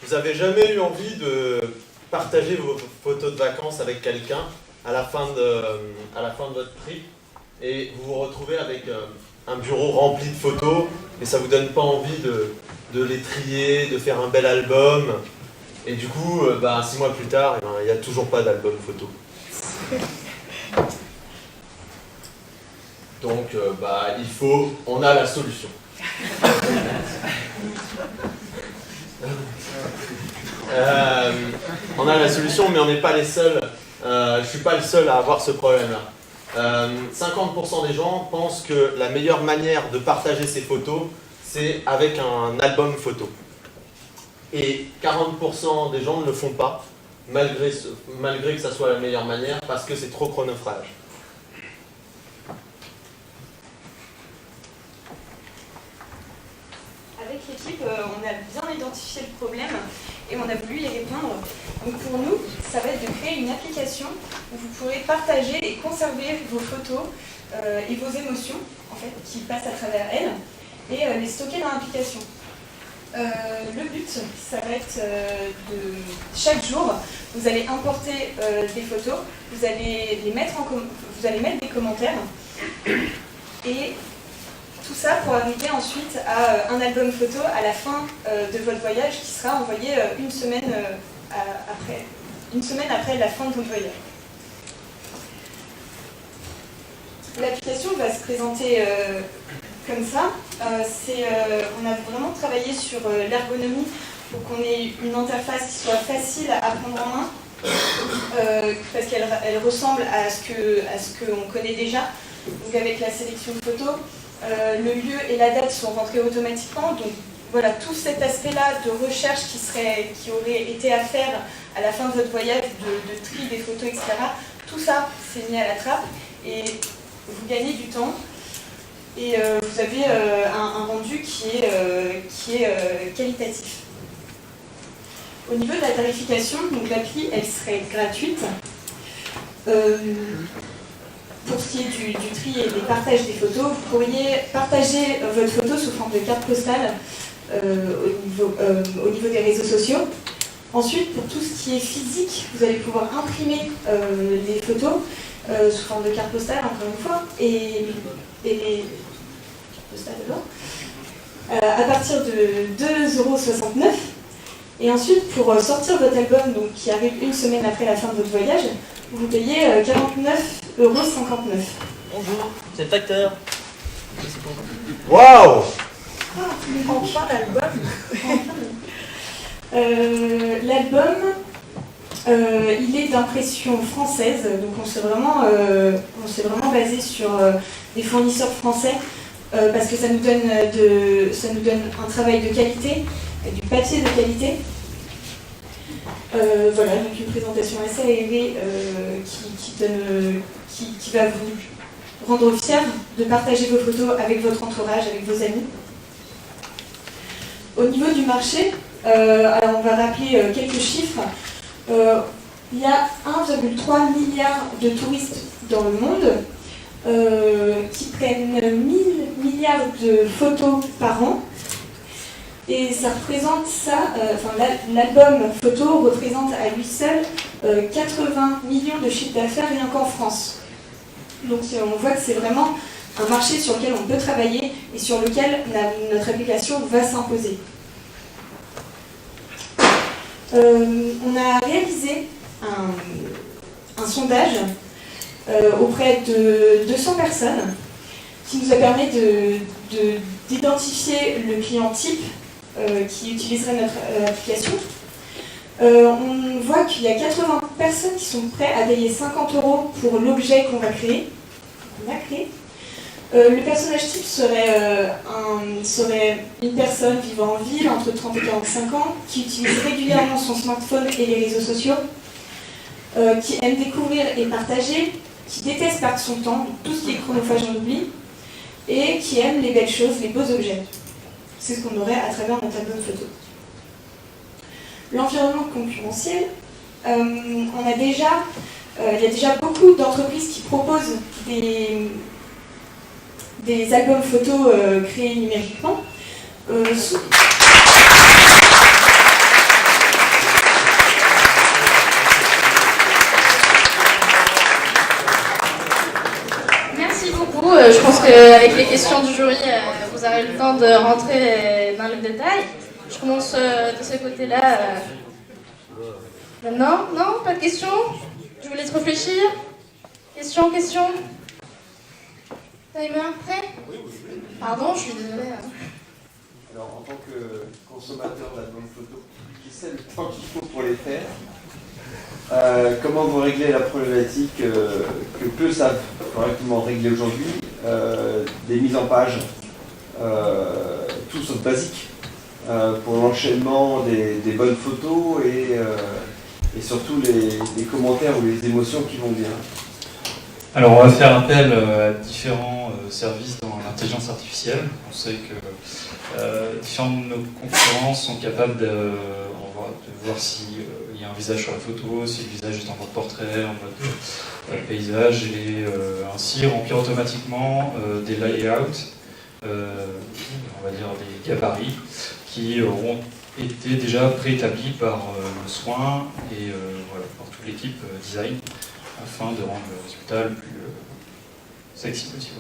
Vous avez jamais eu envie de partager vos photos de vacances avec quelqu'un à la fin de votre trip et vous vous retrouvez avec un bureau rempli de photos et ça vous donne pas envie de les trier, de faire un bel album et du coup, 6 mois plus tard, il n'y a toujours pas d'album photo. Donc, on a la solution. On a la solution, mais on n'est pas les seuls. Je ne suis pas le seul à avoir ce problème-là. 50% des gens pensent que la meilleure manière de partager ses photos, c'est avec un album photo. Et 40% des gens ne le font pas, malgré que ça soit la meilleure manière, parce que c'est trop chronophage. Avec l'équipe, on a bien identifié le problème et on a voulu y répondre. Donc pour nous, ça va être de créer une application où vous pourrez partager et conserver vos photos et vos émotions en fait, qui passent à travers elles et les stocker dans l'application. Le but, ça va être de chaque jour, vous allez importer des photos, vous allez mettre des commentaires et tout ça pour arriver ensuite à un album photo à la fin de votre voyage qui sera envoyé une semaine après la fin de votre voyage. L'application va se présenter comme ça. On a vraiment travaillé sur l'ergonomie pour qu'on ait une interface qui soit facile à prendre en main parce qu'elle ressemble à ce qu'on connaît déjà. Donc avec la sélection de photos, le lieu et la date sont rentrés automatiquement. Donc voilà, tout cet aspect-là de recherche qui aurait été à faire à la fin de votre voyage, de tri des photos, etc. Tout ça, c'est mis à la trappe et vous gagnez du temps. Et vous avez un rendu qui est qualitatif. Au niveau de la tarification, donc l'appli, elle serait gratuite. Pour ce qui est du tri et des partages des photos, vous pourriez partager votre photo sous forme de carte postale au niveau des réseaux sociaux. Ensuite, pour tout ce qui est physique, vous allez pouvoir imprimer les photos sous forme de carte postale, encore une fois, et les postales d'abord, à partir de 2,69 €. Et ensuite, pour sortir votre album, donc, qui arrive une semaine après la fin de votre voyage, vous payez 49,59 €. Bonjour, c'est le facteur. Waouh! Enfin l'album. L'album, il est d'impression française, donc on s'est vraiment basé sur des fournisseurs français parce que ça nous donne un travail de qualité, du papier de qualité. Voilà, donc une présentation assez élevée qui va vous rendre fiers de partager vos photos avec votre entourage, avec vos amis. Au niveau du marché, alors on va rappeler quelques chiffres. Il y a 1,3 milliard de touristes dans le monde qui prennent 1000 milliards de photos par an. Et ça représente l'album photo représente à lui seul 80 millions de chiffres d'affaires rien qu'en France. Donc on voit que c'est vraiment un marché sur lequel on peut travailler et sur lequel notre application va s'imposer. On a réalisé un sondage auprès de 200 personnes qui nous a permis d'identifier le client type qui utiliserait notre application. On voit qu'il y a 80 personnes qui sont prêtes à payer 50 € pour l'objet qu'on a créé. Le personnage type serait une personne vivant en ville entre 30 et 45 ans, qui utilise régulièrement son smartphone et les réseaux sociaux, qui aime découvrir et partager, qui déteste perdre son temps, tout ce qui est chronophage on oublie, et qui aime les belles choses, les beaux objets. C'est ce qu'on aurait à travers notre album photo. L'environnement concurrentiel, il y a déjà beaucoup d'entreprises qui proposent des albums photos créés numériquement. Merci beaucoup. Je pense qu'avec les questions du jury, vous aurez le temps de rentrer dans le détail. Je commence de ce côté-là. Maintenant, non, pas de questions? Je vous laisse réfléchir. Question. Timer, prêt? Pardon, je suis désolée. Alors, en tant que consommateur d'albums photos, qui sait le temps qu'il faut pour les faire, comment vous réglez la problématique que peu savent correctement régler aujourd'hui, des mises en page, tout sauf basique, pour l'enchaînement des bonnes photos et surtout les commentaires ou les émotions qui vont bien? Alors on va faire appel à différents services dans l'intelligence artificielle. On sait que différents de nos concurrents sont capables de voir s'il y a un visage sur la photo, si le visage est en mode portrait, en mode paysage, et ainsi remplir automatiquement des layouts, on va dire des gabarits, qui auront été déjà préétablis par le soin et voilà, par toute l'équipe design, afin de rendre le résultat le plus sexy possible.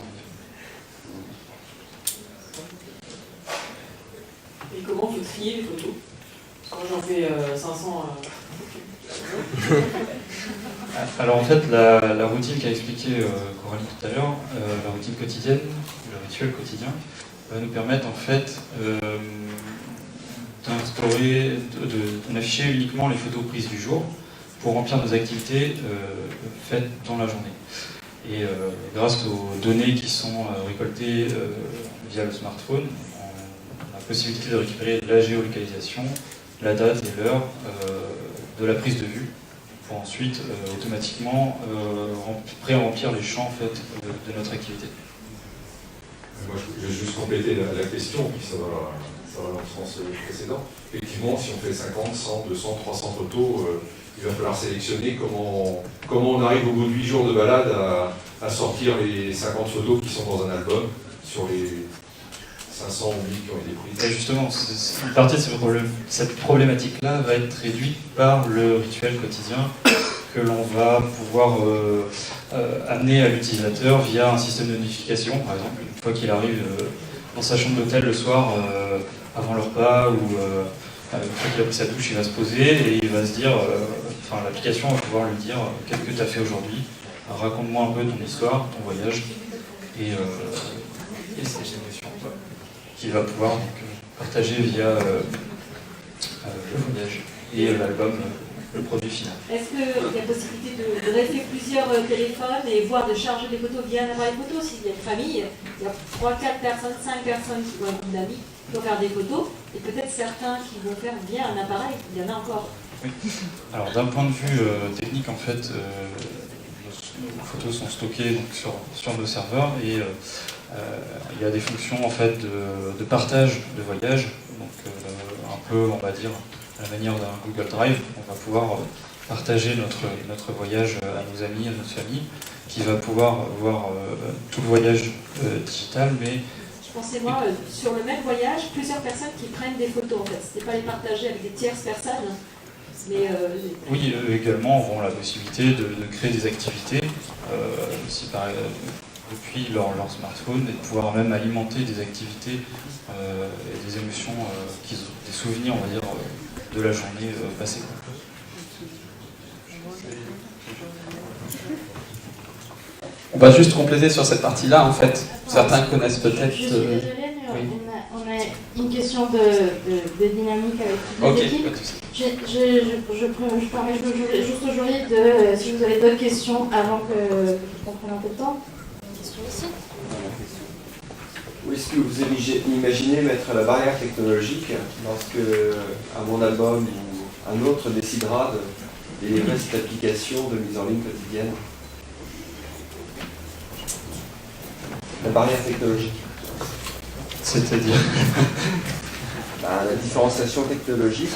Et comment vous triez les photos? Quand j'en fais 500... Alors en fait, la routine qu'a expliqué Coralie tout à l'heure, la routine quotidienne, le rituel quotidien, va nous permettre en fait d'afficher uniquement les photos prises du jour pour remplir nos activités faites dans la journée. Et grâce aux données qui sont récoltées via le smartphone, on a la possibilité de récupérer la géolocalisation, la date et l'heure de la prise de vue, pour ensuite automatiquement pré-remplir les champs en fait, de notre activité. Moi, je vais juste compléter la question, puis ça va dans le sens précédent. Effectivement, si on fait 50, 100, 200, 300 photos, il va falloir sélectionner comment on arrive au bout de 8 jours de balade à sortir les 50 photos qui sont dans un album sur les 500 ou 1000 qui ont été prises. Et justement, une partie de cette problématique-là va être réduite par le rituel quotidien que l'on va pouvoir amener à l'utilisateur via un système de notification, par exemple, une fois qu'il arrive dans sa chambre d'hôtel le soir, avant le repas, ou une fois qu'il a pris sa douche, il va se poser et il va se dire, l'application va pouvoir lui dire qu'est-ce que tu as fait aujourd'hui, raconte-moi un peu ton histoire, ton voyage, et ses émotions, qu'il va pouvoir donc, partager via le voyage et l'album, le produit final. Est-ce qu'il y a possibilité de greffer plusieurs téléphones et voire de charger des photos via un appareil photo? S'il y a une famille, il y a 3, 4 personnes, 5 personnes qui vont être d'amis, qui vont faire des photos, et peut-être certains qui vont faire via un appareil, il y en a encore. Oui. Alors d'un point de vue technique, en fait, nos photos sont stockées donc, sur nos serveurs et il y a des fonctions en fait, de partage de voyage, donc un peu, on va dire, à la manière d'un Google Drive. On va pouvoir partager notre voyage à nos amis, à notre famille, qui va pouvoir voir tout le voyage digital, mais... Je pensais, moi, sur le même voyage, plusieurs personnes qui prennent des photos, en fait. C'était pas les partager avec des tierces personnes, mais... Oui, également, auront la possibilité de créer des activités, depuis leur smartphone, et de pouvoir même alimenter des activités et des émotions, des souvenirs, on va dire, de la journée passée. On va juste compléter sur cette partie-là, en fait. Certains connaissent peut-être... Je suis désolée, mais oui. on a une question de dynamique avec toutes les équipes. Je permets juste au jury de, si vous avez d'autres questions avant que on prenne un peu de temps. Une question ici. Ou est-ce que vous imaginez mettre la barrière technologique lorsque un Mon Album ou un autre décidera de délivrer cette application de mise en ligne quotidienne? La barrière technologique. C'est-à-dire la différenciation technologique.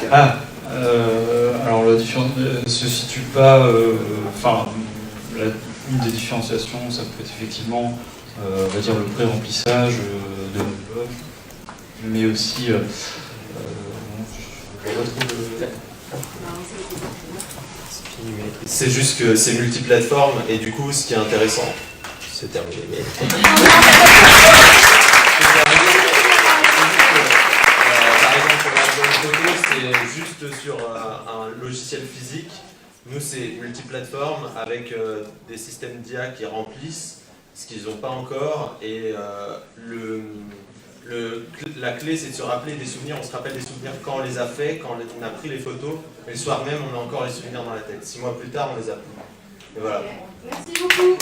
Alors la différence se situe pas... une des différenciations, ça peut être effectivement on va dire le pré-remplissage de notre blog, mais aussi je retrouve C'est juste que c'est multiplateforme et du coup ce qui est intéressant, c'est terminé. Par exemple sur l'album photo, c'est juste sur un logiciel physique. Nous c'est multiplateforme avec des systèmes d'IA qui remplissent ce qu'ils n'ont pas encore et la clé c'est de se rappeler des souvenirs, on se rappelle des souvenirs quand on les a fait, quand on a pris les photos, et le soir même on a encore les souvenirs dans la tête. 6 mois plus tard on les a plus. Et voilà. Merci beaucoup.